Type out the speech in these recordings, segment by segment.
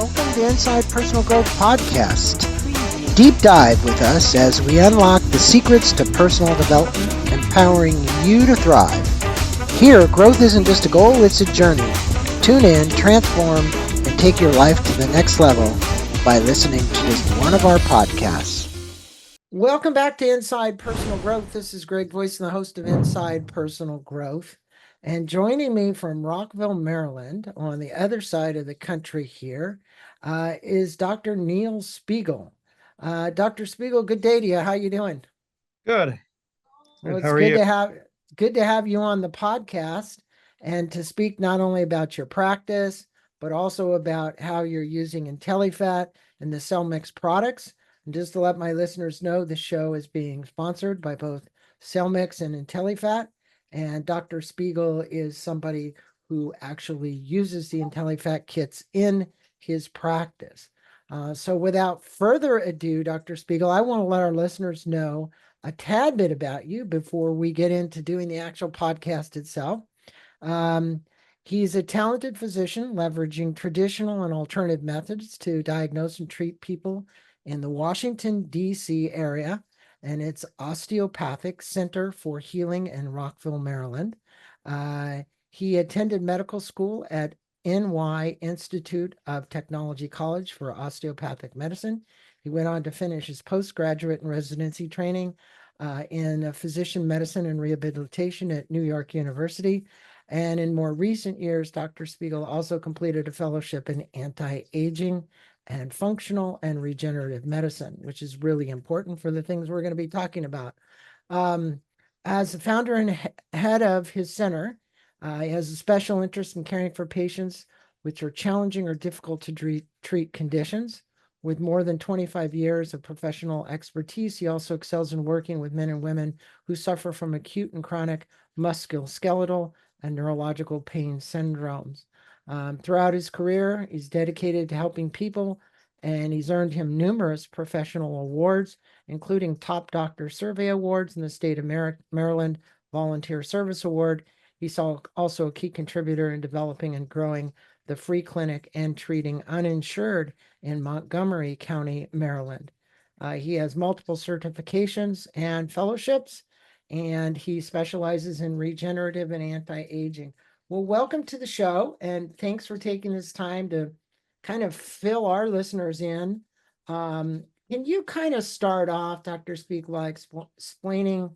Welcome to Inside Personal Growth Podcast. Deep dive with us as we unlock the secrets to personal development, empowering you to thrive. Here, growth isn't just a goal, it's a journey. Tune in, transform, and take your life to the next level by listening to just one of our podcasts. Welcome back to Inside Personal Growth. This is Greg Boyce, the host of Inside Personal Growth. And joining me from Rockville, Maryland, on the other side of the country here, is Dr. Neil Spiegel. Dr. Spiegel, good day to you. How you doing? Good. Well, it's How are you? Good to have you on the podcast and to speak not only about your practice, but also about how you're using intelliFat and the Cellmyx products. And just to let my listeners know, the show is being sponsored by both Cellmyx and intelliFat. And Dr. Spiegel is somebody who actually uses the intelliFat kits in his practice. So without further ado, Dr. Spiegel, I want to let our listeners know a tad bit about you before we get into doing the actual podcast itself. He's a talented physician leveraging traditional and alternative methods to diagnose and treat people in the Washington, D.C. area, and it's Osteopathic Center for Healing in Rockville, Maryland. He attended medical school at NY Institute of Technology College for Osteopathic Medicine. He went on to finish his postgraduate and residency training in physician medicine and rehabilitation at New York University. And in more recent years, Dr. Spiegel also completed a fellowship in anti-aging and functional and regenerative medicine, which is really important for the things we're going to be talking about. As the founder and head of his center, he has a special interest in caring for patients which are challenging or difficult to treat conditions. With more than 25 years of professional expertise, he also excels in working with men and women who suffer from acute and chronic musculoskeletal and neurological pain syndromes. Throughout his career, he's dedicated to helping people, and he's earned him numerous professional awards, including Top Doctor Survey Awards in the state of Maryland Volunteer Service Award. He's also a key contributor in developing and growing the free clinic and treating uninsured in Montgomery County, Maryland. He has multiple certifications and fellowships, and he specializes in regenerative and anti-aging. Well, welcome to the show, and thanks for taking this time to kind of fill our listeners in. Can you kind of start off, Dr. Spiegel, explaining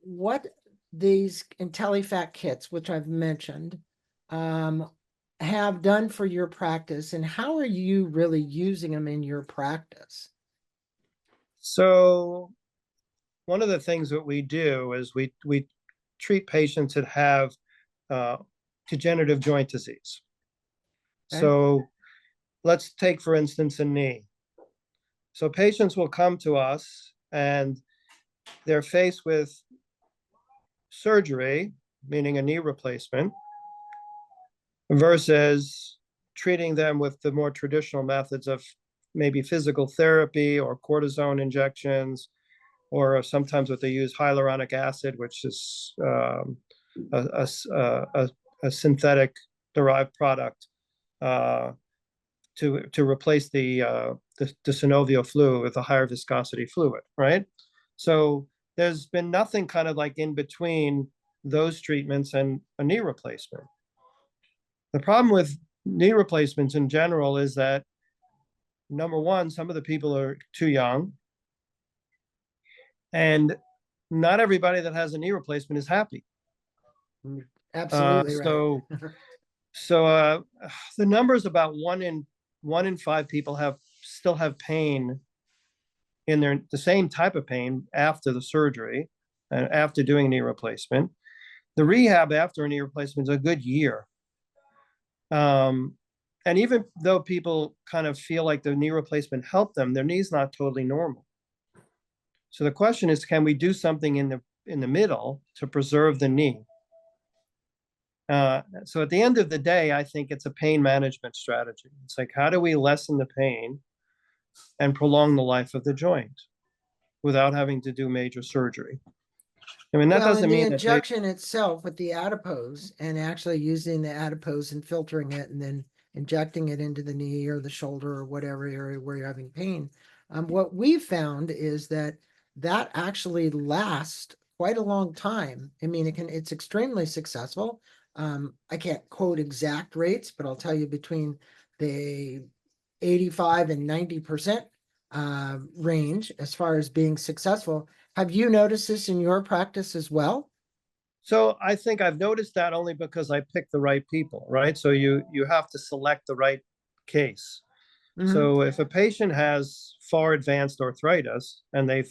what these intelliFat kits, which I've mentioned, have done for your practice, and how are you really using them in your practice? So one of the things that we do is we treat patients that have degenerative joint disease. Okay. So let's take, for instance, a knee. So patients will come to us and they're faced with surgery, meaning a knee replacement, versus treating them with the more traditional methods of maybe physical therapy or cortisone injections, or sometimes what they use, hyaluronic acid, which is a synthetic derived product to replace the synovial fluid with a higher viscosity fluid, right? So there's been nothing kind of like in between those treatments and a knee replacement. The problem with knee replacements in general is that, number one, some of the people are too young, and not everybody that has a knee replacement is happy. Absolutely right. So the number is about one in five people still have pain in the same type of pain after the surgery and after doing a knee replacement. The rehab after a knee replacement is a good year. And even though people kind of feel like the knee replacement helped them, their knee's not totally normal. So the question is, can we do something in the middle to preserve the knee? So at the end of the day, I think it's a pain management strategy. It's like, how do we lessen the pain and prolong the life of the joint without having to do major surgery? I mean, that doesn't mean the injection itself with the adipose and actually using the adipose and filtering it and then injecting it into the knee or the shoulder or whatever area where you're having pain. What we found is that that actually lasts quite a long time. I mean, it's extremely successful. I can't quote exact rates, but I'll tell you between the 85 and 90% range as far as being successful. Have you noticed this in your practice as well? So I think I've noticed that only because I picked the right people, right? So you have to select the right case. Mm-hmm. So if a patient has far advanced arthritis and they've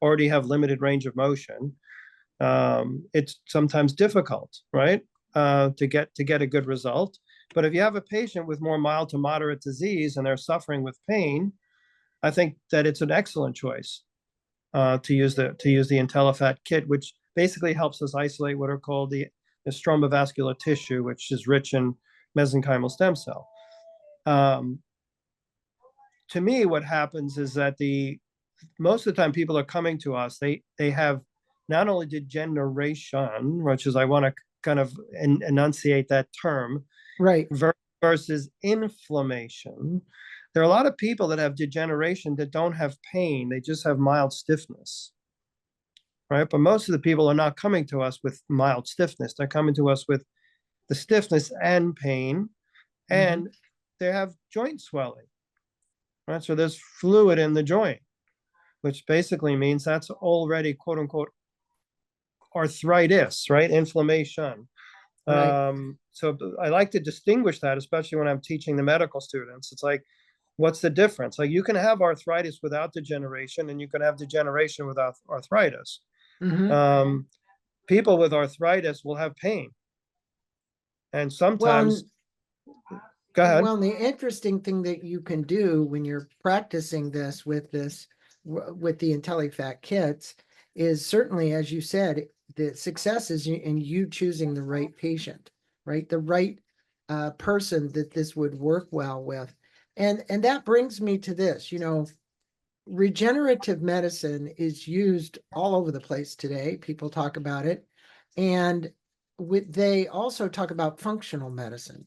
already have limited range of motion, it's sometimes difficult, right, to get a good result. But if you have a patient with more mild to moderate disease and they're suffering with pain, I think that it's an excellent choice to use the intelliFat kit, which basically helps us isolate what are called the strombovascular tissue, which is rich in mesenchymal stem cell. Um, to me, what happens is that most of the time people are coming to us, they have not only degeneration, which is I want to kind of enunciate that term, Right. versus inflammation. There are a lot of people that have degeneration that don't have pain, they just have mild stiffness, right? But most of the people are not coming to us with mild stiffness. They're coming to us with the stiffness and pain, Mm-hmm. and they have joint swelling, right? So there's fluid in the joint, which basically means that's already quote unquote arthritis, right? Inflammation. Right. So I like to distinguish that, especially when I'm teaching the medical students. It's like, what's the difference? Like you can have arthritis without degeneration, and you can have degeneration without arthritis. Mm-hmm. Um, People with arthritis will have pain, and Well, sometimes, go ahead. Well, the interesting thing that you can do when you're practicing this with the intelliFat kits is certainly, as you said, the success is in you choosing the right patient, right? The right person that this would work well with. And that brings me to this, regenerative medicine is used all over the place today. People talk about it. And they also talk about functional medicine.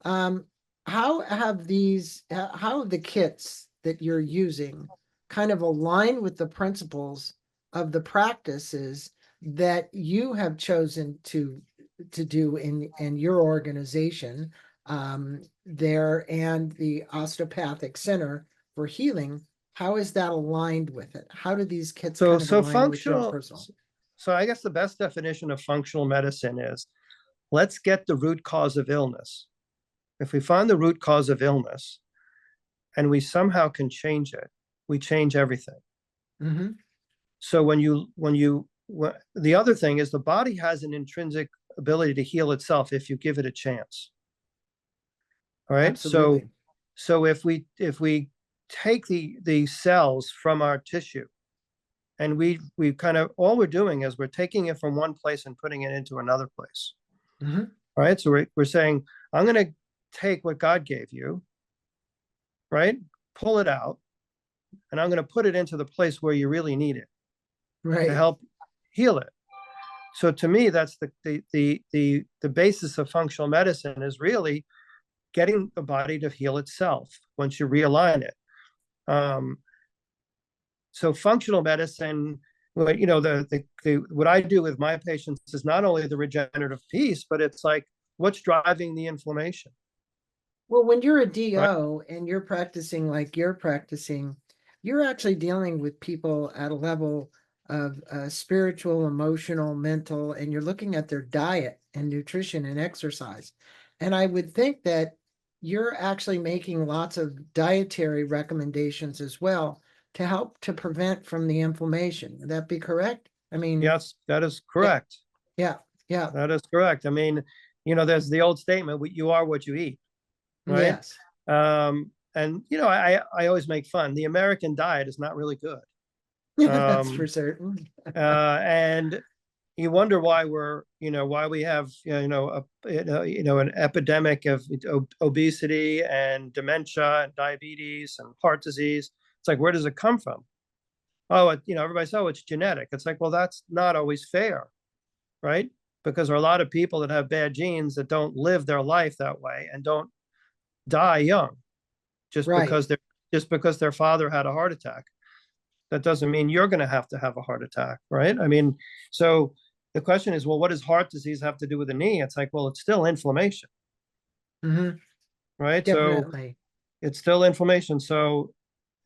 Um, how have the kits that you're using kind of aligned with the principles of the practices that you have chosen to do in your organization there and the osteopathic center for healing? How is that aligned with it? How do these kits So, kind of so align with your functional. personal? So I guess the best definition of functional medicine is let's get the root cause of illness. If we find the root cause of illness and we somehow can change it, we change everything. Mm-hmm. So the other thing is the body has an intrinsic ability to heal itself if you give it a chance. All right. So Absolutely. so if we take the cells from our tissue, and we kind of, all we're doing is we're taking it from one place and putting it into another place. Mm-hmm. All right. So we're saying, I'm going to take what God gave you, right? Pull it out, and I'm going to put it into the place where you really need it to Right. help heal it. So to me, that's the basis of functional medicine, is really getting the body to heal itself once you realign it. Um, so functional medicine, what I do with my patients is not only the regenerative piece, but it's like, what's driving the inflammation, Well, when you're a right? DO and you're practicing like you're practicing, you're actually dealing with people at a level of spiritual, emotional, mental, and you're looking at their diet and nutrition and exercise. And I would think that you're actually making lots of dietary recommendations as well to help to prevent from the inflammation. Would that be correct? I mean, Yes, that is yeah, correct. yeah, yeah, That is correct. I mean, there's the old statement, you are what you eat, right? yes. And I always make fun. The American diet is not really good. That's for Um, certain. and you wonder why we have an epidemic of obesity and dementia and diabetes and heart disease. It's like, where does it come from? Oh, everybody says, oh, it's genetic. It's like, well, that's not always fair, right? Because there are a lot of people that have bad genes that don't live their life that way and don't die young just Right. because their father had a heart attack. That doesn't mean you're going to have a heart attack, right? I mean, so the question is, well, what does heart disease have to do with the knee? It's like, well, it's still inflammation, Hmm. right? So Definitely. it's still inflammation. So,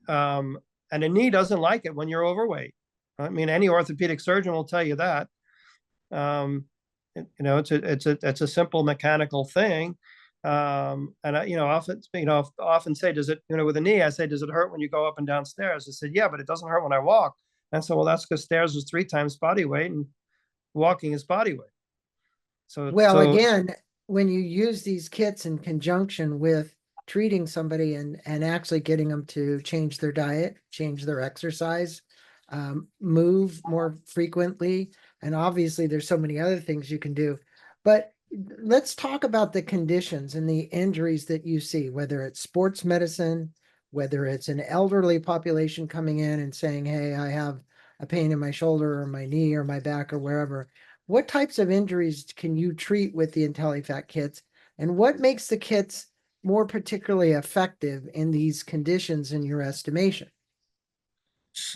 and a knee doesn't like it when you're overweight. I mean, any orthopedic surgeon will tell you that. Um, it's a simple mechanical thing. And I, often say, does it, with a knee, I say, does it hurt when you go up and down stairs? I said, yeah, but it doesn't hurt when I walk. And so, well, that's because stairs is 3 times body weight and walking is body weight. Well, again, when you use these kits in conjunction with treating somebody and actually getting them to change their diet, change their exercise, move more frequently, and obviously there's so many other things you can do. But let's talk about the conditions and the injuries that you see, whether it's sports medicine, whether it's an elderly population coming in and saying, hey, I have a pain in my shoulder or my knee or my back or wherever. What types of injuries can you treat with the intelliFat kits? And what makes the kits more particularly effective in these conditions in your estimation?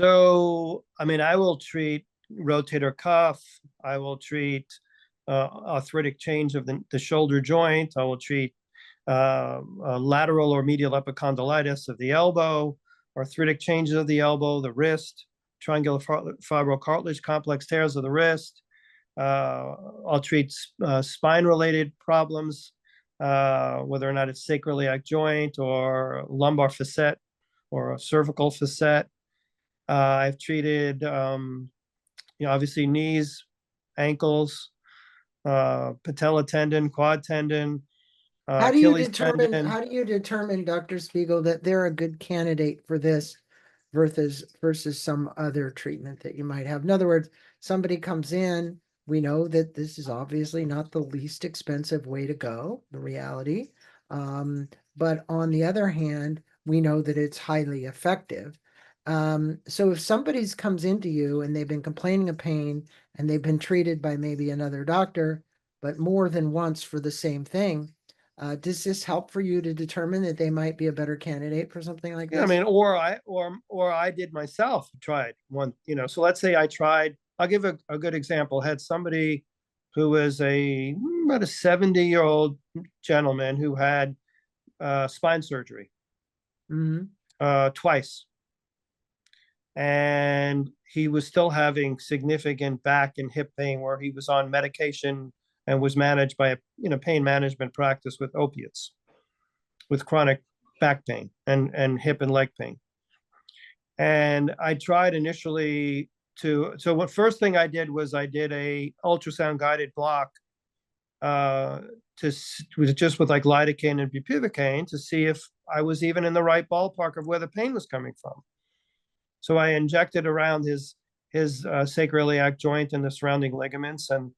I mean, I will treat rotator cuff. I will treat arthritic change of the shoulder joint. I will treat lateral or medial epicondylitis of the elbow, arthritic changes of the elbow, the wrist, triangular fibrocartilage complex tears of the wrist. I'll treat spine-related problems, whether or not it's sacroiliac joint or lumbar facet or a cervical facet. I've treated, obviously knees, ankles, patella tendon, quad tendon, Achilles tendon. How do you determine, Dr. Spiegel, that they're a good candidate for this versus some other treatment that you might have? In other words, somebody comes in, we know that this is obviously not the least expensive way to go, the reality. But on the other hand, we know that it's highly effective. So if somebody's comes into you and they've been complaining of pain and they've been treated by maybe another doctor, but more than once for the same thing, does this help for you to determine that they might be a better candidate for something like Yeah, I this? mean, or I did myself, tried one, so let's say I tried, I'll give a good example. Had somebody who was about a 70-year-old gentleman who had spine surgery Hmm. twice. And he was still having significant back and hip pain where he was on medication and was managed by a pain management practice with opiates, with chronic back pain and hip and leg pain. And I tried initially so what first thing I did was I did a ultrasound guided block just with like lidocaine and bupivacaine to see if I was even in the right ballpark of where the pain was coming from. So I injected around his sacroiliac joint and the surrounding ligaments and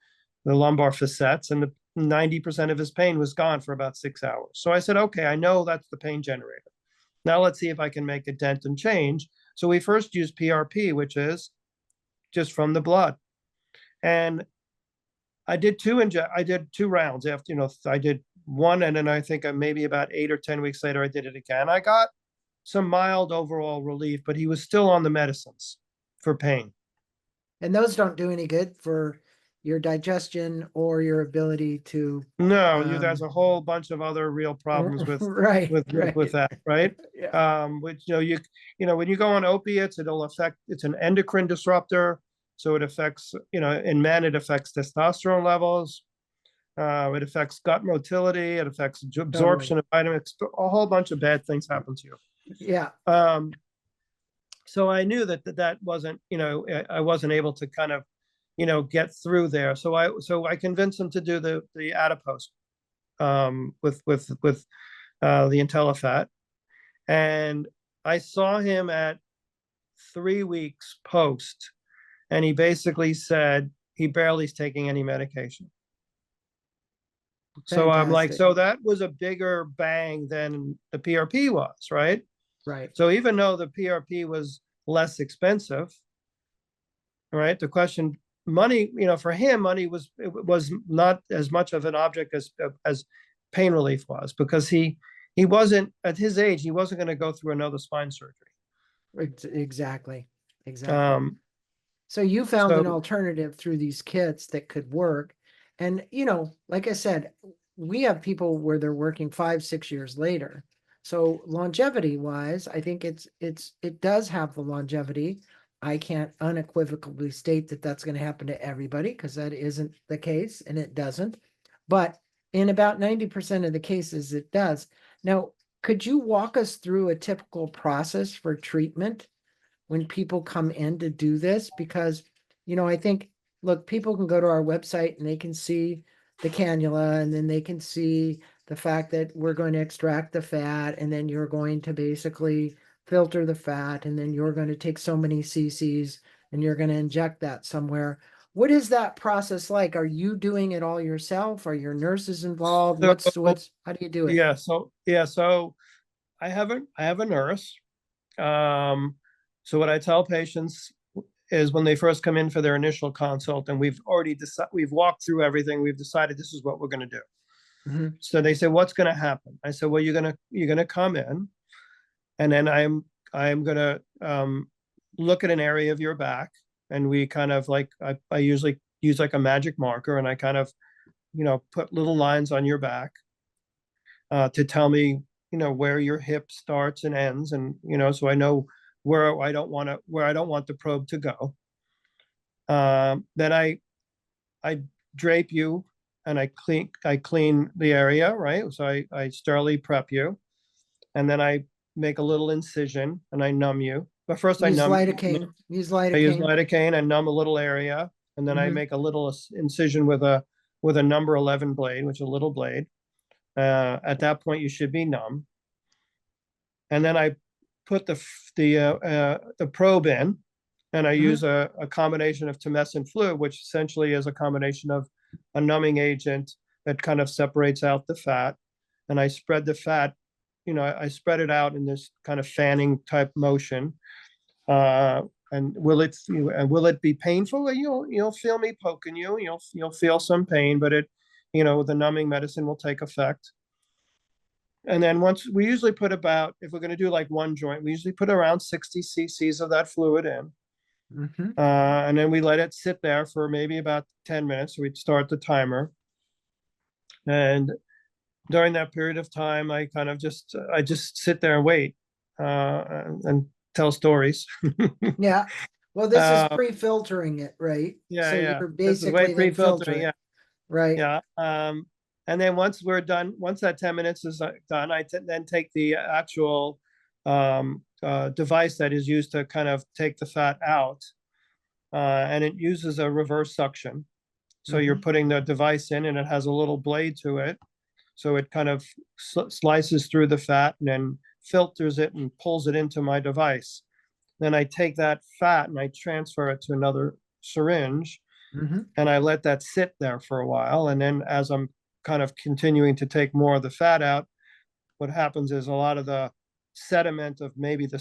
the lumbar facets, and 90% of his pain was gone for about 6 hours. So I said, okay, I know that's the pain generator. Now let's see if I can make a dent and change. So we first used PRP, which is just from the blood. And I did two rounds after, I did one, and then I think maybe about 8 or 10 weeks later, I did it again. I got some mild overall relief, but he was still on the medicines for pain. And those don't do any good for your digestion or your ability to, No, there's um, a whole bunch of other real problems with right, with right. that, right? Yeah, Which when you go on opiates, it's an endocrine disruptor, so it affects in men it affects testosterone levels. It affects gut motility. It affects totally. absorption of vitamins. A whole bunch of bad things happen to you. Yeah. So I knew that wasn't, I wasn't able to kind of, get through there. So I convinced him to do the adipose with the intelliFat, and I saw him at 3 weeks post, and he basically said he barely is taking any medication. So I'm like, Fantastic. so that was a bigger bang than the PRP was, right? Right. So even though the PRP was less expensive, right? The question, money, for him, money was not as much of an object as pain relief was, because he wasn't at his age, he wasn't going to go through another spine surgery. Exactly. Exactly. Um, So you found an so alternative through these kits that could work. And, like I said, we have people where they're working 5, 6 years later. So longevity wise, I think it does have the longevity. I can't unequivocally state that that's going to happen to everybody because that isn't the case and it doesn't. But in about 90% of the cases, it does. Now, could you walk us through a typical process for treatment when people come in to do this? Because, I think, look, people can go to our website and they can see the cannula, and then they can see the fact that we're going to extract the fat, and then you're going to basically filter the fat, and then you're going to take so many cc's and you're going to inject that somewhere. What is that process like? Are you doing it all yourself? Are your nurses involved? so What's how do you do it? so I have a nurse. Um, so what I tell patients is when they first come in for their initial consult, and we've walked through everything, we've decided this is what we're going to do. Mhm. So they say, "What's going to happen?" I said, "Well, you're gonna come in, and then I'm gonna look at an area of your back, and we kind of like I usually use like a magic marker, and I kind of put little lines on your back to tell me where your hip starts and ends, and so I know where I don't want the probe to go. Then I drape you and I clean the area, right? So I sterilely prep you, and then I make a little incision and I numb you. But first Use lidocaine. Use I use lidocaine. lidocaine and numb a little area, and then I Mhm. make a little incision with a number 11 blade, which is a little blade. At that point, you should be numb. And then I put the probe in, and I use Mhm. a combination of tumescent fluid, which essentially is a combination of a numbing agent that kind of separates out the fat, and I spread the fat. I spread it out in this kind of fanning type motion. Uh, and will it be painful? You'll feel me poking you. You'll feel some pain, but the numbing medicine will take effect. And then once we usually put about, if we're going to do like one joint, we usually put around 60 cc's of that fluid in. Mhm. And then we let it sit there for maybe about 10 minutes. So we'd start the timer. And during that period of time, I just sit there and wait and tell stories. Yeah. Well, this is uh, pre-filtering it, right? yeah, So yeah. you're This is way basically then filter pre-filtering. Yeah, it, right? yeah. And then once we're done, once that 10 minutes is done, then take the actual device that is used to kind of take the fat out, and it uses a reverse suction. So you're Mhm. putting the device in, and it has a little blade to it. So it kind of slices through the fat and then filters it and pulls it into my device. Then I take that fat and I transfer it to another syringe, Mhm. and I let that sit there for a while. And then as I'm kind of continuing to take more of the fat out, what happens is a lot of the sediment of maybe the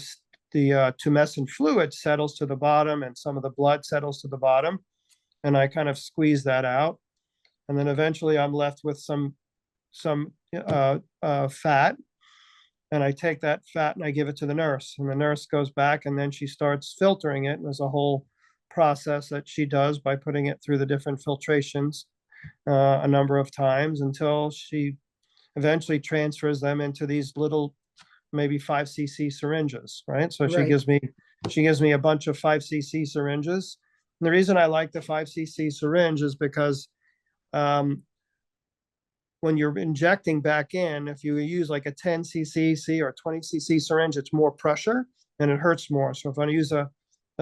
tumescent fluid settles to the bottom, and some of the blood settles to the bottom, and I kind of squeeze that out, and then eventually I'm left with some fat, and I take that fat and I give it to the nurse, and the nurse goes back and then she starts filtering it. And there's a whole process that she does by putting it through the different filtrations a number of times until she eventually transfers them into these little maybe 5 cc syringes, right? So she Right. gives me she gives me a bunch of 5 cc syringes. And the reason I like the 5 cc syringe is because um, when you're injecting back in, if you use like a 10 cc or 20 cc syringe, it's more pressure and it hurts more. So if I use a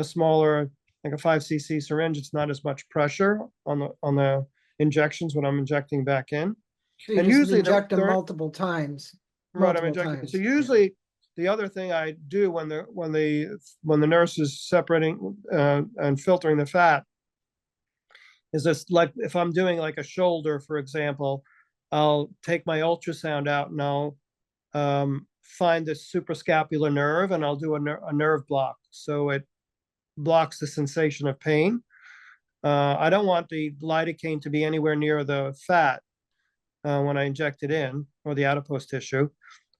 smaller, like a 5 cc syringe, it's not as much pressure on the injections when I'm injecting back in. So you And just usually inject them during multiple times, what I'm multiple injecting. So times. Yeah. usually the other thing I do when the nurse is separating and filtering the fat is this, like if I'm doing like a shoulder, for example, I'll take my ultrasound out and I'll find the suprascapular nerve, and I'll do a nerve block. So it blocks the sensation of pain. I don't want the lidocaine to be anywhere near the fat when I inject it in, or the adipose tissue.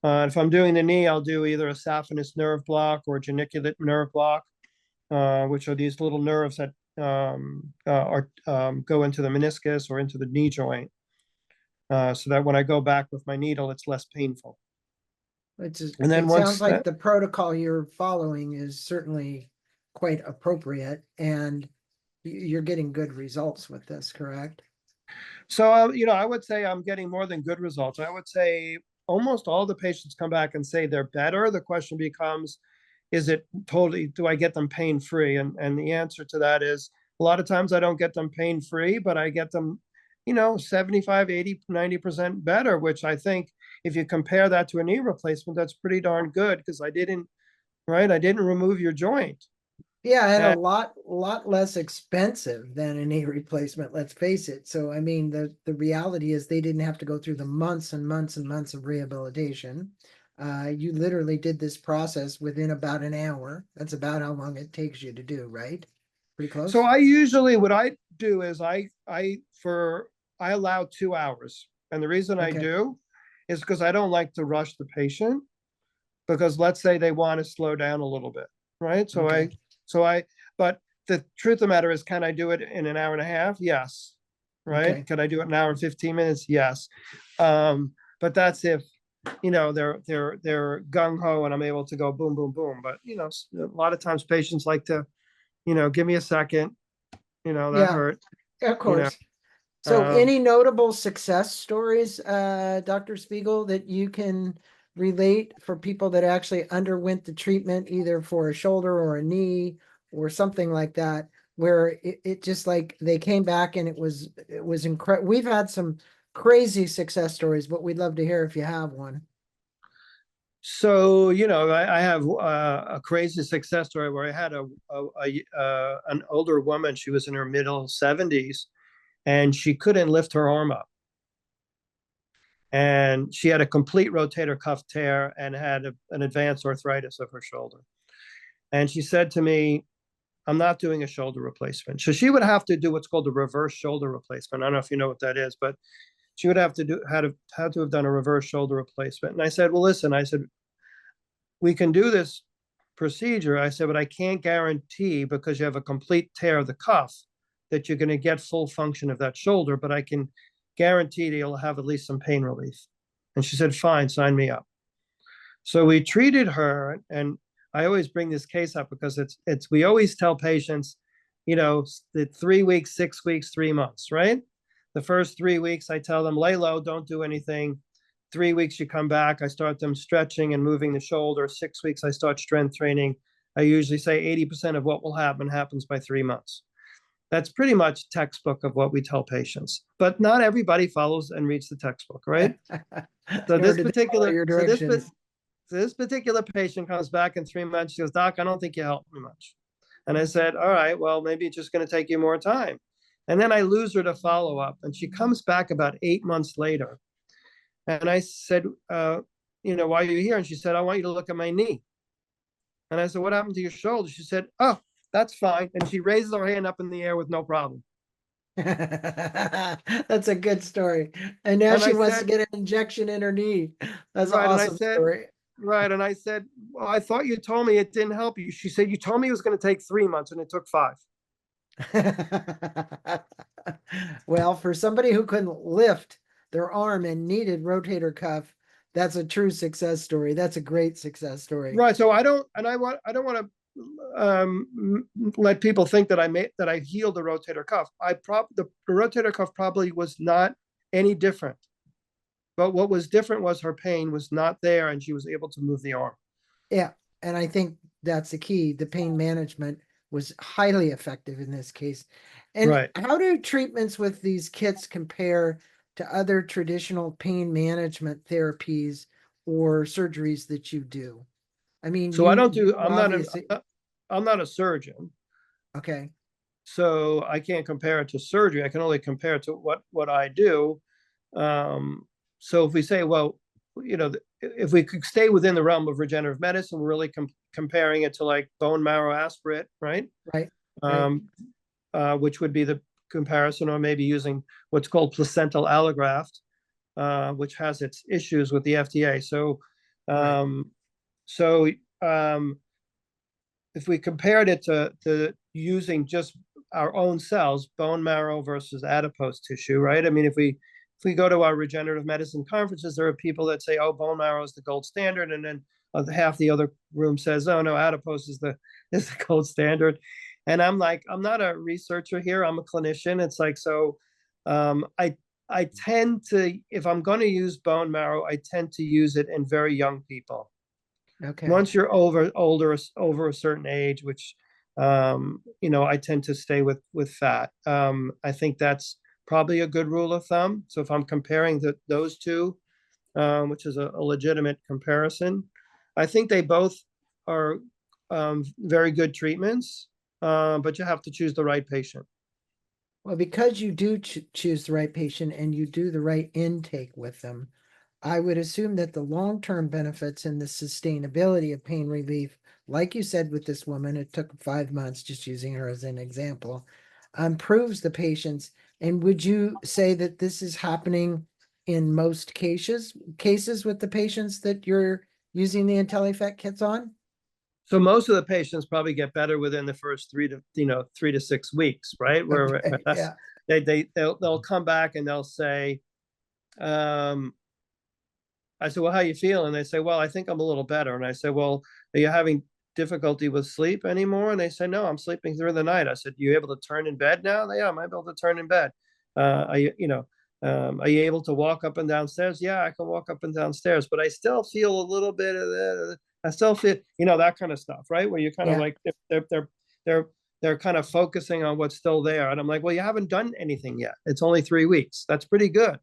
If I'm doing the knee, I'll do either a saphenous nerve block or a geniculate nerve block, which are these little nerves that go into the meniscus or into the knee joint, so that when I go back with my needle, it's less painful. And then It sounds once like that, the protocol you're following is certainly quite appropriate, and you're getting good results with this, correct? so I would say I'm getting more than good results. I would say almost all the patients come back and say they're better. The question becomes, is it totally, do I get them pain free? And the answer to that is a lot of times I don't get them pain free, but I get them, 75, 80, 90% better, which I think if you compare that to a knee replacement, that's pretty darn good because I didn't, right? I didn't remove your joint. Yeah, and a And lot less expensive than a knee replacement, let's face it. So I mean, the reality is they didn't have to go through the months and months and months of rehabilitation. You literally did this process within about an hour. That's about how long it takes you to do, right? Pretty so close. I usually, what I do is I allow 2 hours. And the reason I Okay. do is because I don't like to rush the patient, because let's say they want to slow down a little bit, right? Okay. But the truth of the matter is, can I do it in an hour and a half? Yes. Right? Okay. Can I do it in an hour and 15 minutes? Yes. But that's if, they're gung ho and I'm able to go boom, boom, boom. But, a lot of times patients like to, give me a second, that Yeah, hurt, of you know. course. So Um, any notable success stories, Dr. Spiegel, that you can relate for people that actually underwent the treatment, either for a shoulder or a knee or something like that, where it just like they came back and it was incredible. We've had some crazy success stories, but we'd love to hear if you have one. So, I have a crazy success story where I had an older woman. She was in her middle 70s, and she couldn't lift her arm up. And she had a complete rotator cuff tear and had an advanced arthritis of her shoulder. And she said to me, I'm not doing a shoulder replacement. So she would have to do what's called a reverse shoulder replacement. I don't know if you know what that is, but she would have to had to have done a reverse shoulder replacement. And I said, well, listen, I said, we can do this procedure. I said, but I can't guarantee, because you have a complete tear of the cuff, that you're going to get full function of that shoulder, but I can guarantee that you'll have at least some pain relief. And she said, fine, sign me up. So we treated her, and I always bring this case up because we always tell patients, the 3 weeks, 6 weeks, 3 months, right? The first 3 weeks, I tell them, lay low, don't do anything. 3 weeks, you come back, I start them stretching and moving the shoulder. 6 weeks, I start strength training. I usually say 80% of what will happen happens by 3 months. That's pretty much textbook of what we tell patients, but not everybody follows and reads the textbook, right? So Nor this did they follow particular, your so this, directions. so this particular patient comes back in 3 months. She goes, Doc, I don't think you helped me much. And I said, all right, well, maybe it's just going to take you more time. And then I lose her to follow up. And she comes back about 8 months later. And I said, why are you here? And she said, I want you to look at my knee. And I said, what happened to your shoulder? She said, oh, that's fine. And she raises her hand up in the air with no problem. That's a good story. And now And she I wants to said, get an injection in her knee. That's an right. awesome story. Right. And I said, well, I thought you told me it didn't help you. She said, you told me it was going to take 3 months and it took 5. Well, for somebody who couldn't lift their arm and needed rotator cuff, that's a true success story. That's a great success story. Right. So I don't want to let people think that I healed the rotator cuff. The rotator cuff probably was not any different, but what was different was her pain was not there and she was able to move the arm. Yeah, and I think that's the key. The pain management was highly effective in this case. And Right. how do treatments with these kits compare to other traditional pain management therapies or surgeries that you do? I mean, So I don't do, you obviously, I'm not a surgeon. okay. So I can't compare it to surgery. I can only compare it to what I do. So if we say, well, if we could stay within the realm of regenerative medicine, we're really comparing it to like bone marrow aspirate, right? Right, right. Um, which would be the comparison, or maybe using what's called placental allograft, which has its issues with the FDA. So Right. So if we compared it to using just our own cells, bone marrow versus adipose tissue, right? I mean, if we go to our regenerative medicine conferences, there are people that say, "Oh, bone marrow is the gold standard," and then half the other room says, "Oh no, adipose is the gold standard." And I'm like, I'm not a researcher here. I'm a clinician. It's like so. I tend to, if I'm going to use bone marrow, I tend to use it in very young people. Okay. Once you're over a certain age, which I tend to stay with fat. I think that's probably a good rule of thumb. So if I'm comparing those two, which is a legitimate comparison, I think they both are very good treatments, but you have to choose the right patient. Well, because you do choose the right patient and you do the right intake with them, I would assume that the long-term benefits and the sustainability of pain relief, like you said with this woman, it took 5 months, just using her as an example, improves the patients. And would you say that this is happening in most cases with the patients that you're using the IntelliFat kits on? So most of the patients probably get better within the first 3 to 6 weeks, right? Where Okay, that's yeah, they'll come back and they'll say, um, I said, well, how you feeling? And they say, well, I think I'm a little better. And I said, well, are you having difficulty with sleep anymore? And they say, no, I'm sleeping through the night. I said, you able to turn in bed now? Yeah, I'm able to turn in bed. Are you able to walk up and downstairs? Yeah, I can walk up and downstairs, but I still feel a little bit of that. I still feel, that kind of stuff, right? Where you kind of yeah. like they're they're kind of focusing on what's still there. And I'm like, well, you haven't done anything yet. It's only 3 weeks. That's pretty good.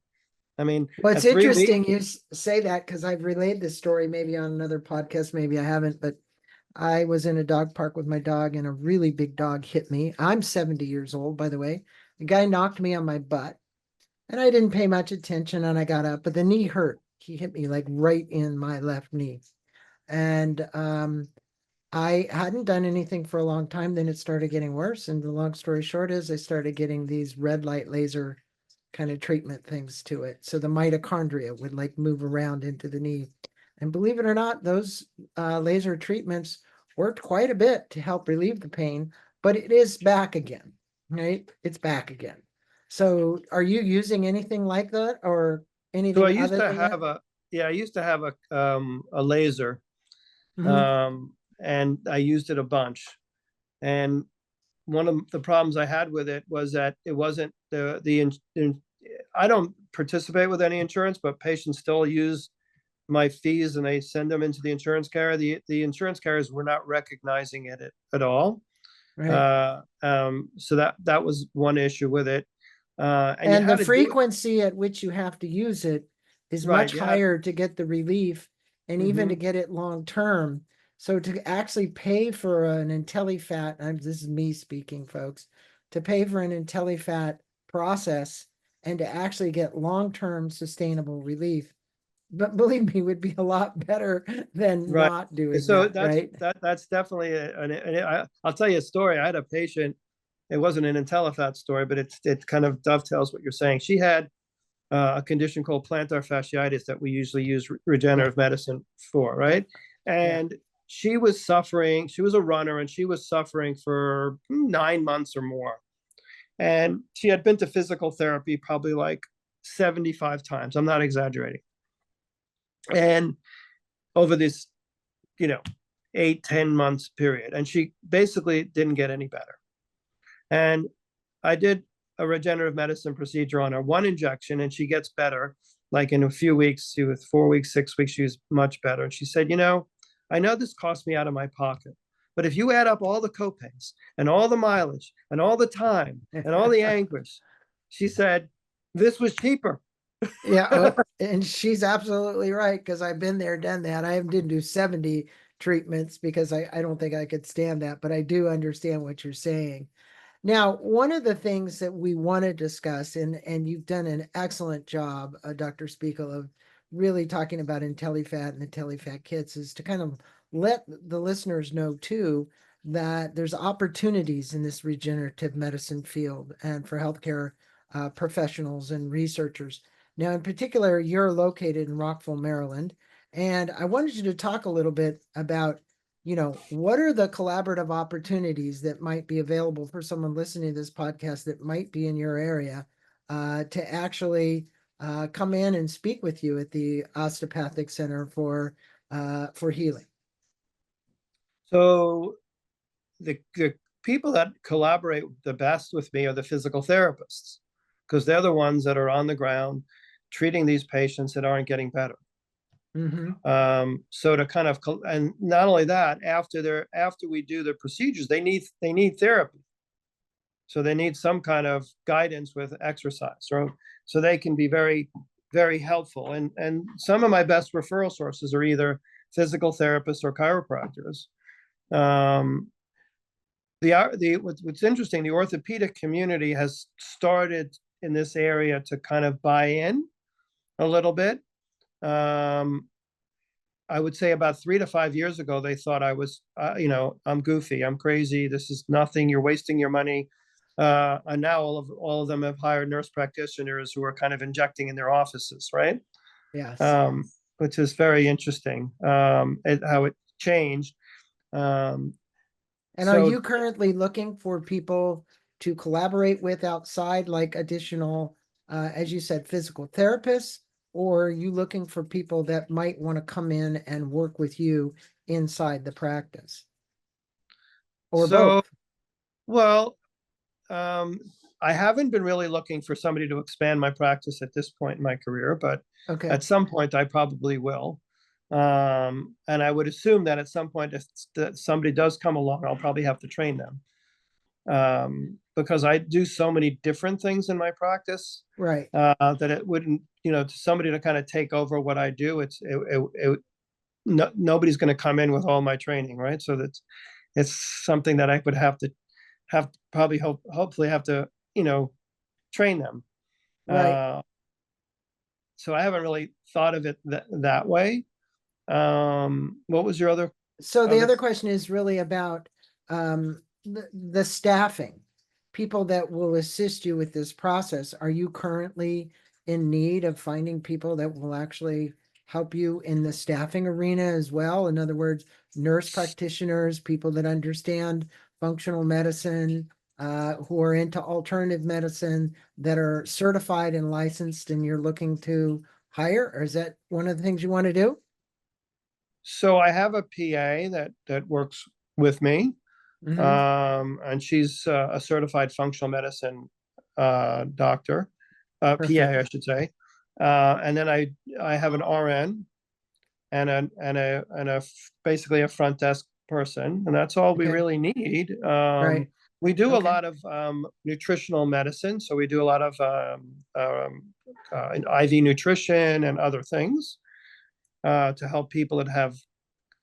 I mean, Well, it's at 3 weeks. interesting you say that because I've relayed this story maybe on another podcast, maybe I haven't, but I was in a dog park with my dog and a really big dog hit me. I'm 70 years old, by the way. The guy knocked me on my butt and I didn't pay much attention and I got up, but the knee hurt. He hit me like right in my left knee. And I hadn't done anything for a long time. Then it started getting worse. And the long story short is I started getting these red light laser kind of treatment things to it. So the mitochondria would like move around into the knee. And believe it or not, those laser treatments worked quite a bit to help relieve the pain, but it is back again, right? It's back again. So are you using anything like that or So I anything used other to than that? have I used to have a laser, Mhm. and I used it a bunch. And one of the problems I had with it was that it wasn't I don't participate with any insurance, but patients still use my fees and they send them into the insurance carrier. The insurance carriers were not recognizing it at all. Right. So that was one issue with it. And you And the had to do it frequency at which you have to use it is right. much You had. higher to get the relief and even to Mhm. get it long term. So to actually pay for an IntelliFat, this is me speaking, folks, to pay for an IntelliFat process and to actually get long-term sustainable relief, but believe me, would be a lot better than Right. not doing So that, that's right? that's definitely I'll tell you a story. I had a patient. It wasn't an IntelliFat story, but it kind of dovetails what you're saying. She had a condition called plantar fasciitis that we usually use Yeah, regenerative medicine for, right? yeah. And she was suffering. She was a runner, and she was suffering for 9 months or more. And she had been to physical therapy probably like 75 times. I'm not exaggerating. And over this you know, 8, 10 months period. And she basically didn't get any better. And I did a regenerative medicine procedure on her, one injection, and she gets better. Like in a few weeks, she was 4 weeks, 6 weeks, she was much better. And she said, I know this cost me out of my pocket, but if you add up all the copays and all the mileage and all the time and all the anguish, she said, this was cheaper. Yeah, and she's absolutely right because I've been there, done that. I didn't do 70 treatments because I don't think I could stand that, but I do understand what you're saying. Now, one of the things that we want to discuss, and you've done an excellent job, Dr. Spiegel, of really talking about IntelliFat and the IntelliFat kits, is to kind of let the listeners know too that there's opportunities in this regenerative medicine field and for healthcare professionals and researchers. Now, in particular, you're located in Rockville, Maryland, And I wanted you to talk a little bit about, what are the collaborative opportunities that might be available for someone listening to this podcast that might be in your area to actually come in and speak with you at the Osteopathic Center for healing. So the people that collaborate the best with me are the physical therapists, because they're the ones that are on the ground treating these patients that aren't getting better. So to kind of, and not only that, after we do the procedures, they need therapy. So they need some kind of guidance with exercise, so they can be very, very helpful. And some of my best referral sources are either physical therapists or chiropractors. What's interesting, the orthopedic community has started in this area to kind of buy in a little bit. I would say about 3 to 5 years ago, they thought I was, I'm goofy, I'm crazy, this is nothing, you're wasting your money. And now all of them have hired nurse practitioners who are kind of injecting in their offices, right? Yes. Which is very interesting, how it changed. And are So you currently looking for people to collaborate with outside, like additional, as you said, physical therapists? Or are you looking for people that might want to come in and work with you inside the practice? Or so both? well, um, I haven't been really looking for somebody to expand my practice at this point in my career, but Okay, at some point I probably will. And I would assume that at some point, if somebody does come along, I'll probably have to train them. Because I do so many different things in my practice, right, that it wouldn't, to somebody to kind of take over what I do, no, nobody's going to come in with all my training, right? So it's something that I would have probably hopefully have to, train them. right. So I haven't really thought of it that way. What was your So the other? other question is really about the staffing, people that will assist you with this process. Are you currently in need of finding people that will actually help you in the staffing arena as well? In other words, nurse practitioners, people that understand functional medicine, who are into alternative medicine, that are certified and licensed, and you're looking to hire? Or is that one of the things you want to do? So I have a PA that works with me, Mm-hmm. and she's a certified functional medicine doctor, PA, Perfect. I should say. And then I have an RN and basically a front desk person, and that's all we Okay. really need. Right. We do a Okay. lot of nutritional medicine, so we do a lot of IV nutrition and other things to help people that have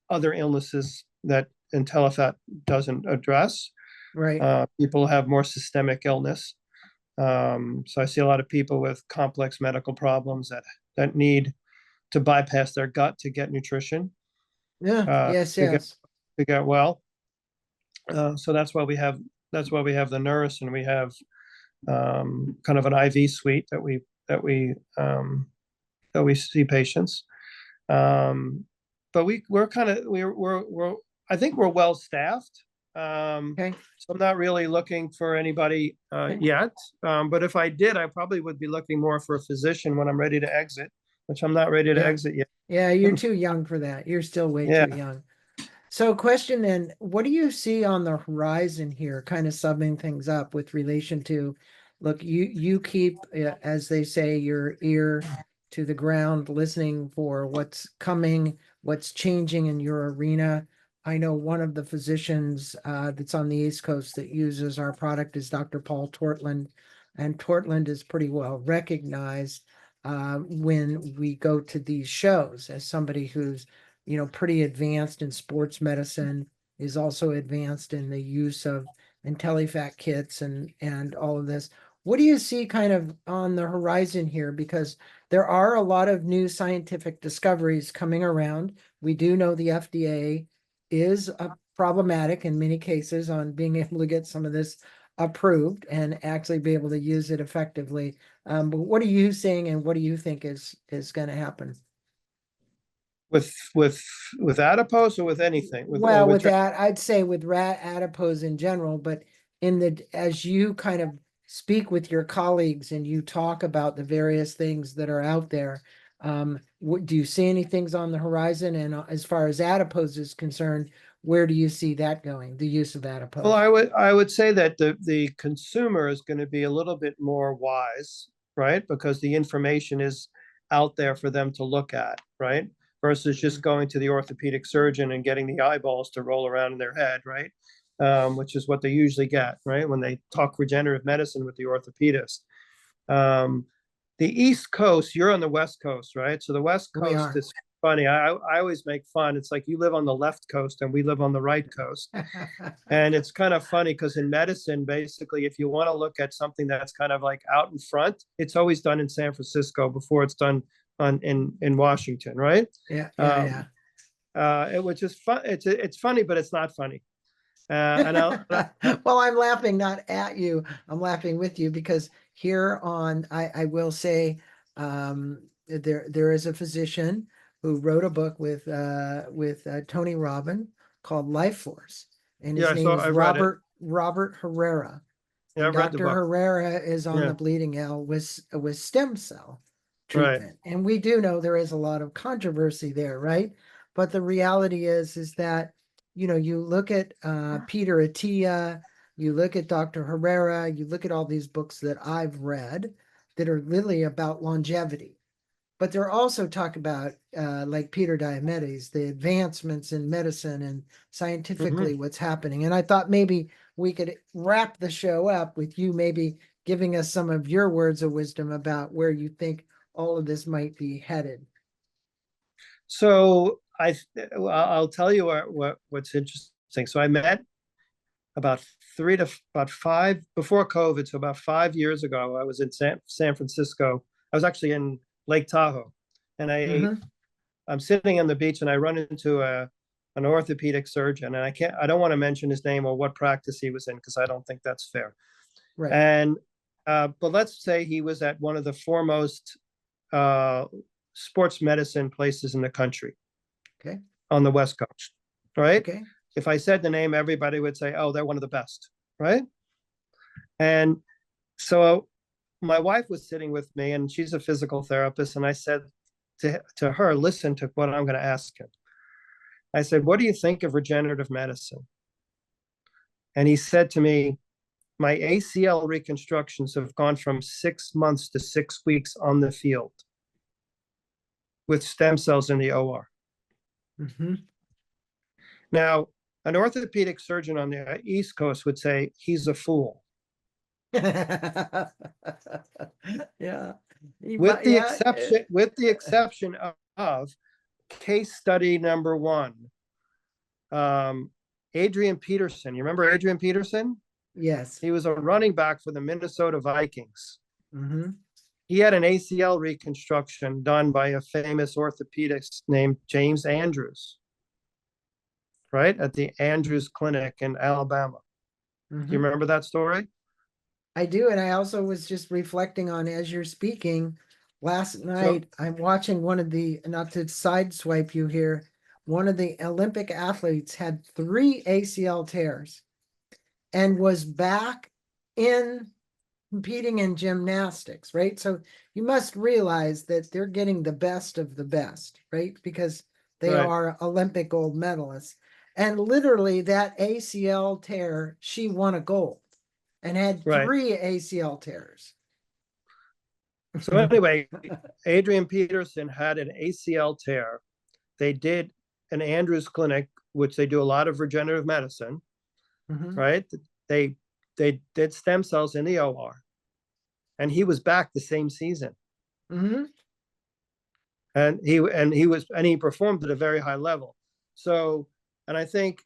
other illnesses that intelliFat doesn't address. Right. People have more systemic illness. So I see a lot of people with complex medical problems that need to bypass their gut to get nutrition, Yeah. Yes. to get Yes. well. So that's why we have the nurse, and we have kind of an IV suite that we um, that we see patients. But we're kind of we're I think we're well staffed. Okay. So I'm not really looking for anybody Okay. yet. But if I did, I probably would be looking more for a physician when I'm ready to exit, which I'm not ready to Yeah. exit yet. Yeah. You're too young for that. You're still way too Yeah. young. So, question then, what do you see on the horizon here, kind of summing things up with relation to, look, you keep, as they say, your ear to the ground, listening for what's coming, what's changing in your arena. I know one of the physicians that's on the East Coast that uses our product is Dr. Paul Tortland, and Tortland is pretty well recognized when we go to these shows as somebody who's pretty advanced in sports medicine, is also advanced in the use of IntelliFat kits and all of this. What do you see kind of on the horizon here? Because there are a lot of new scientific discoveries coming around. We do know the FDA is problematic in many cases on being able to get some of this approved and actually be able to use it effectively. But what are you saying, and what do you think is going to happen? with adipose, or with anything, Well, with that, I'd say with rat adipose in general, but as you kind of speak with your colleagues and you talk about the various things that are out there, do you see any things on the horizon? And as far as adipose is concerned, where do you see that going, the use of adipose? Well, I would say that the consumer is going to be a little bit more wise, right? Because the information is out there for them to look at, right? Versus just going to the orthopedic surgeon and getting the eyeballs to roll around in their head, right? Which is what they usually get, right? When they talk regenerative medicine with the orthopedist. The East Coast, you're on the West Coast, right? So the West We Coast are. is funny. I always make fun. It's like you live on the left coast and we live on the right coast. And it's kind of funny because in medicine, basically, if you want to look at something that's kind of like out in front, it's always done in San Francisco before it's done in Washington, right? Yeah, Which is fun. It's funny, but it's not funny. Well, I'm laughing not at you. I'm laughing with you because here on, I will say, there is a physician who wrote a book with Tony Robbins called Life Force, and his name is I've read it. Robert Herrera. Yeah, And I've read the Dr. book. Herrera is on Yeah. the bleeding edge with stem cell Right. treatment. And we do know there is a lot of controversy there, right? But the reality is that, you look at Peter Attia, you look at Dr. Herrera, you look at all these books that I've read that are really about longevity. But they're also talk about, like Peter Diomedes, the advancements in medicine and scientifically what's happening. And I thought maybe we could wrap the show up with you maybe giving us some of your words of wisdom about where you think all of this might be headed. So I'll tell you what's interesting. So I met about five before COVID. So about 5 years ago, I was in San Francisco. I was actually in Lake Tahoe, and I'm sitting on the beach, and I run into an orthopedic surgeon, and I don't want to mention his name or what practice he was in because I don't think that's fair. Right. And but let's say he was at one of the foremost sports medicine places in the country. Okay. On the West Coast, right? Okay. If I said the name, everybody would say, "Oh, they're one of the best," right? And so my wife was sitting with me, and she's a physical therapist, and I said to her, "Listen to what I'm going to ask him." I said, "What do you think of regenerative medicine?" And he said to me, "My ACL reconstructions have gone from 6 months to 6 weeks on the field with stem cells in the OR." Now, an orthopedic surgeon on the East Coast would say he's a fool. Yeah. With the exception of case study number one, Adrian Peterson. You remember Adrian Peterson? Yes. He was a running back for the Minnesota Vikings. He had an ACL reconstruction done by a famous orthopedist named James Andrews, right, at the Andrews Clinic in Alabama. Do you remember that story? I do. And I also was just reflecting on, as you're speaking, last night, I'm watching one of the, not to sideswipe you here, one of the Olympic athletes had 3 ACL tears and was back in competing in gymnastics, right? So you must realize that they're getting the best of the best, right? Because they are Olympic gold medalists. And literally that ACL tear, she won a gold and had 3 ACL tears. So anyway, Adrian Peterson had an ACL tear. They did an Andrews Clinic, which they do a lot of regenerative medicine, right? They did stem cells in the OR, and he was back the same season. And he performed at a very high level. So, and I think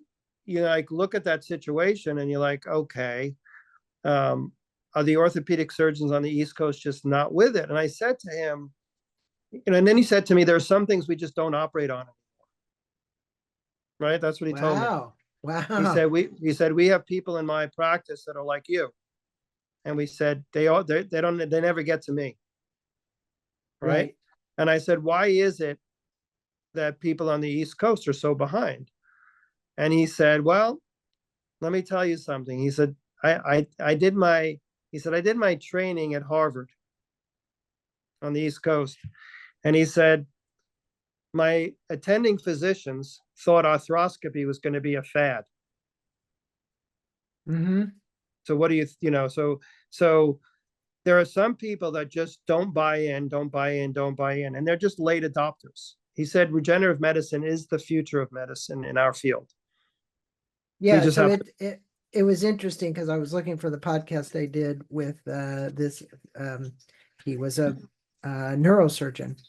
you like look at that situation and you're like, okay, are the orthopedic surgeons on the East Coast just not with it? And I said to him, and then he said to me, there are some things we just don't operate on anymore. Right? That's what he told me. Wow. He said we have people in my practice that are like you, and we said they never get to me. Right? And I said, why is it that people on the East Coast are so behind. And he said, well, let me tell you something. He said, I did my, he said, I did my training at Harvard on the East Coast. And he said, my attending physicians thought arthroscopy was going to be a fad. Mm-hmm. So what do so there are some people that just don't buy in, and they're just late adopters. He said regenerative medicine is the future of medicine in our field. We Yeah, just so have it was interesting because I was looking for the podcast I did with this. He was a neurosurgeon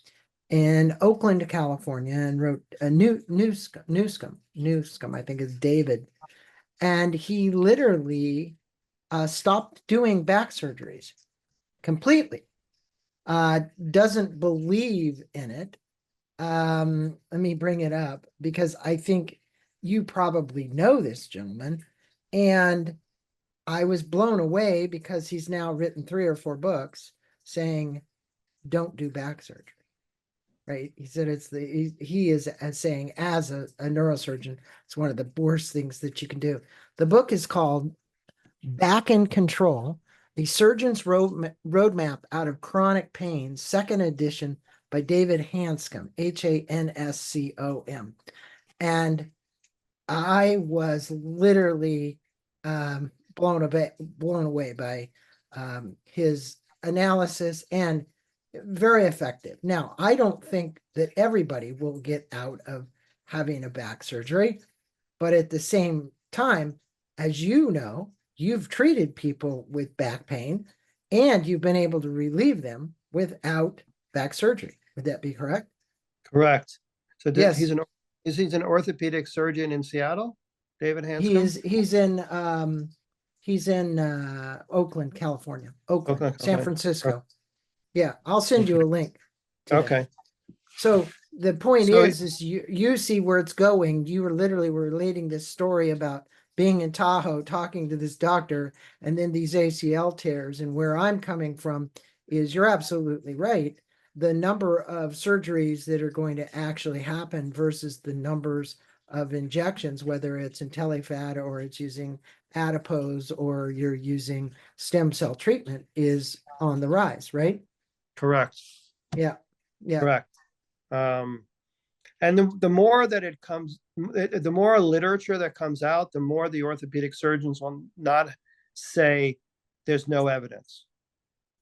in Oakland, California, and wrote a Newscomb, I think is David, and he literally stopped doing back surgeries completely. Doesn't believe in it. Let me bring it up because I think you probably know this gentleman, and I was blown away because he's now written 3 or 4 books saying don't do back surgery. Right? He said he is as saying as a neurosurgeon, it's one of the worst things that you can do. The book is called Back in Control: The Surgeon's Roadmap Out of Chronic Pain, second edition by David Hanscom, Hanscom. And I was literally blown away by his analysis, and very effective. Now, I don't think that everybody will get out of having a back surgery, but at the same time, as you know, you've treated people with back pain and you've been able to relieve them without back surgery. Would that be correct? correct. So Yes. he's an orthopedic surgeon in Seattle, David He Hanscom? is he's in Oakland, California. Oakland, Okay, San okay. Francisco. Yeah, I'll send you a link to that. Okay. So the point So is you see where it's going. You were literally relating this story about being in Tahoe, talking to this doctor, and then these ACL tears. And where I'm coming from is you're absolutely right. The number of surgeries that are going to actually happen versus the numbers of injections, whether it's intelliFat or it's using Adipose or you're using stem cell treatment, is on the rise, right? correct. Yeah. Yeah. Correct. And the more that it comes, the more literature that comes out, the more the orthopedic surgeons will not say there's no evidence.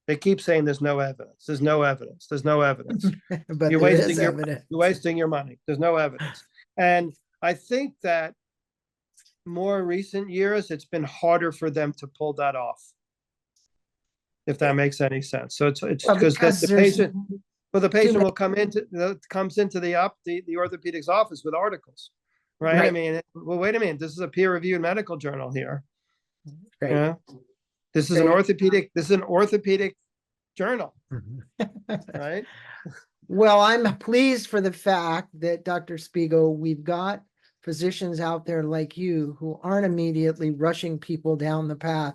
They keep saying there's no evidence. There's no evidence. There's no evidence. But You're there is wasting your evidence. you're wasting your money. There's no evidence. And I think that more recent years, it's been harder for them to pull that off, if that makes any sense. So it's Well, because because the there's patient, well, the too patient many, will comes into the orthopedics office with articles, right? I right, mean, well, wait a minute, this is a peer-reviewed medical journal here. right. Yeah, this is They, an orthopedic journal, right? well, I'm pleased for the fact that Dr. Spiegel, we've got physicians out there like you who aren't immediately rushing people down the path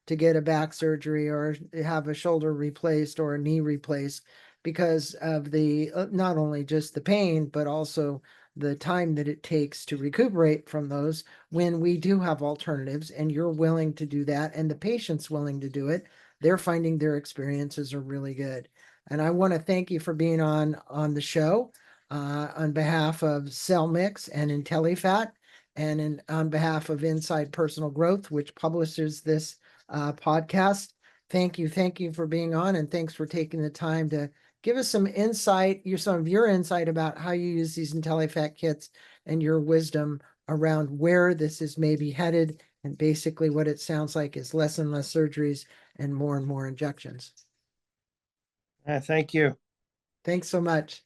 to get a back surgery or have a shoulder replaced or a knee replaced because of the not only just the pain, but also the time that it takes to recuperate from those when we do have alternatives and you're willing to do that and the patient's willing to do it. They're finding their experiences are really good. And I want to thank you for being on the show on behalf of Cellmyx and intelliFat, and on behalf of Inside Personal Growth, which publishes this podcast. Thank you for being on, and thanks for taking the time to give us some insight, some of your insight about how you use these intelliFat kits and your wisdom around where this is maybe headed, and basically what it sounds like is less and less surgeries and more injections. Thank you. Thanks so much.